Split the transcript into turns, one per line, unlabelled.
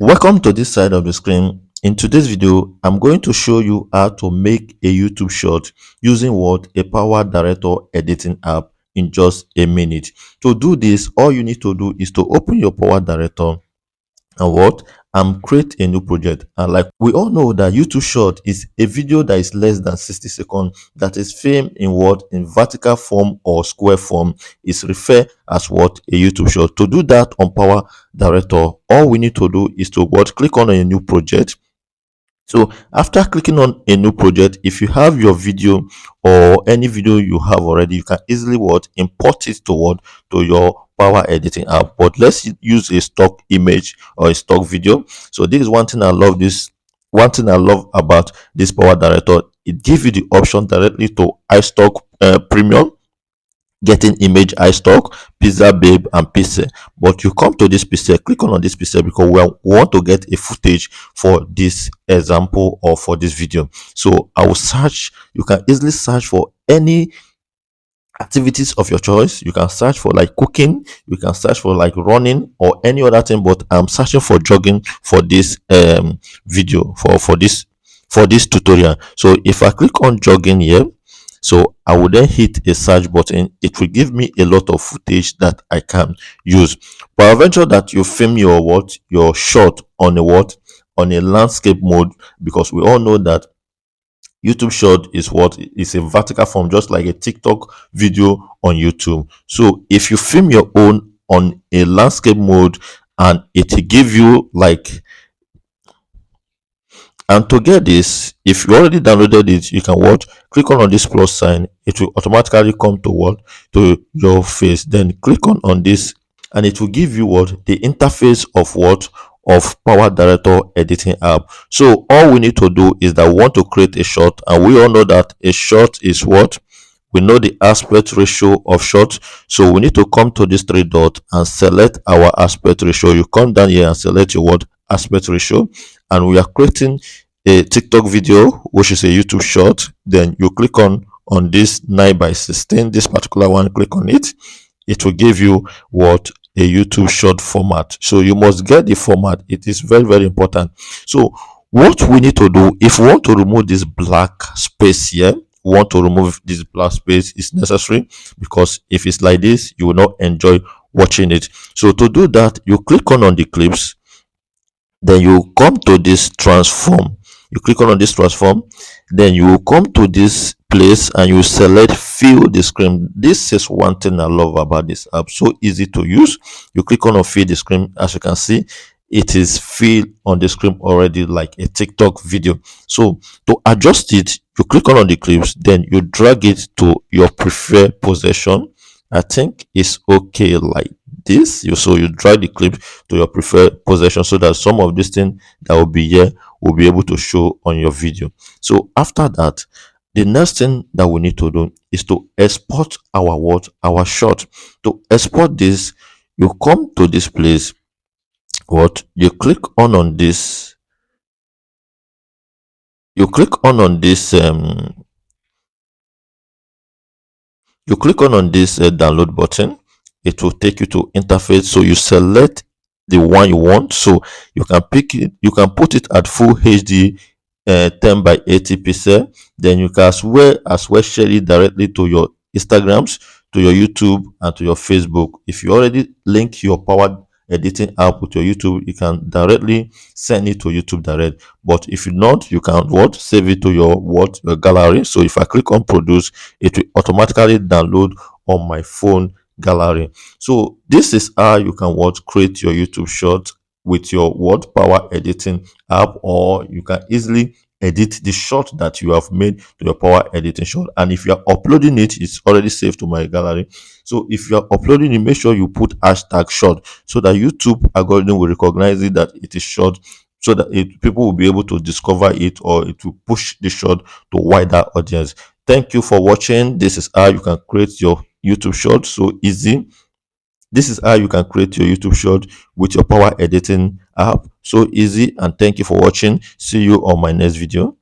Welcome to this side of the screen. In today's video, I'm going to show you how to make a YouTube short using a PowerDirector editing app in just a minute. To do this, all you need to do is to open your PowerDirector and create a new project. And like we all know that YouTube short is a video that is less than 60 seconds that is filmed in vertical form or square form is referred as a YouTube short. To do that on PowerDirector, all we need to do is to click on a new project. So after clicking on a new project, if you have your video or any video you have already, you can easily import it to your power editing app. But let's use a stock image or a stock video. So this is one thing I love about this power director. It gives you the option directly to iStock Premium, getting image iStock, Pizza Babe, and Pixel. But you come to this Pixel, click on this Pixel because we want to get a footage for this example or for this video. So I will search. You can easily search for any activities of your choice. You can search for like cooking, you can search for like running or any other thing, but I'm searching for jogging for this video for this tutorial. So if I click on jogging here, so I will then hit a search button. It will give me a lot of footage that I can use. But I venture that you film your shot on a landscape mode, because we all know that YouTube short is a vertical form, just like a TikTok video on YouTube. So if you film your own on a landscape mode and it will give you like, and to get this, if you already downloaded it, you can click on this plus sign. It will automatically come to your face. Then click on this and it will give you the interface of PowerDirector editing app. So all we need to do is that we want to create a shot, and we all know that a shot is we know the aspect ratio of shot. So we need to come to this three dot and select our aspect ratio. You come down here and select your aspect ratio, and we are creating a TikTok video, which is a YouTube short. Then you click on this 9:16, this particular one, click on it. It will give you a YouTube short format. So you must get the format. It is very, very important. So what we need to do, if we want to remove this black space here, is necessary, because if it's like this, you will not enjoy watching it. So to do that, you click on the clips, then you come to this transform. You click on this transform, then you will come to this place and you select fill the screen. This is one thing I love about this app. So easy to use. You click on fill the screen. As you can see, it is filled on the screen already like a TikTok video. So to adjust it, you click on the clips, then you drag it to your preferred position. I think it's okay like this. So you drag the clip to your preferred position so that some of this thing that will be here will be able to show on your video. So after that, the next thing that we need to do is to export our shot. To export this, you come to this place, you click on this, download button. It will take you to interface. So you select the one you want. So you can pick it, you can put it at full HD 10:80 pixel. Then you can as well share it directly to your Instagrams, to your YouTube, and to your Facebook. If you already link your power editing app with your YouTube, you can directly send it to YouTube direct. But if you not, you can save it to your gallery. So if I click on produce, it will automatically download on my phone gallery. So this is how you can create your YouTube short with your power editing app, or you can easily edit the shot that you have made to your power editing shot. And if you are uploading it, it's already saved to my gallery. So if you are uploading it, make sure you put hashtag short so that YouTube algorithm will recognize it that it is short, so that people will be able to discover it, or it will push the shot to wider audience. Thank you for watching. This is how you can create your YouTube short. So easy. This is how you can create your YouTube short with your power editing app. So easy. And thank you for watching. See you on my next video.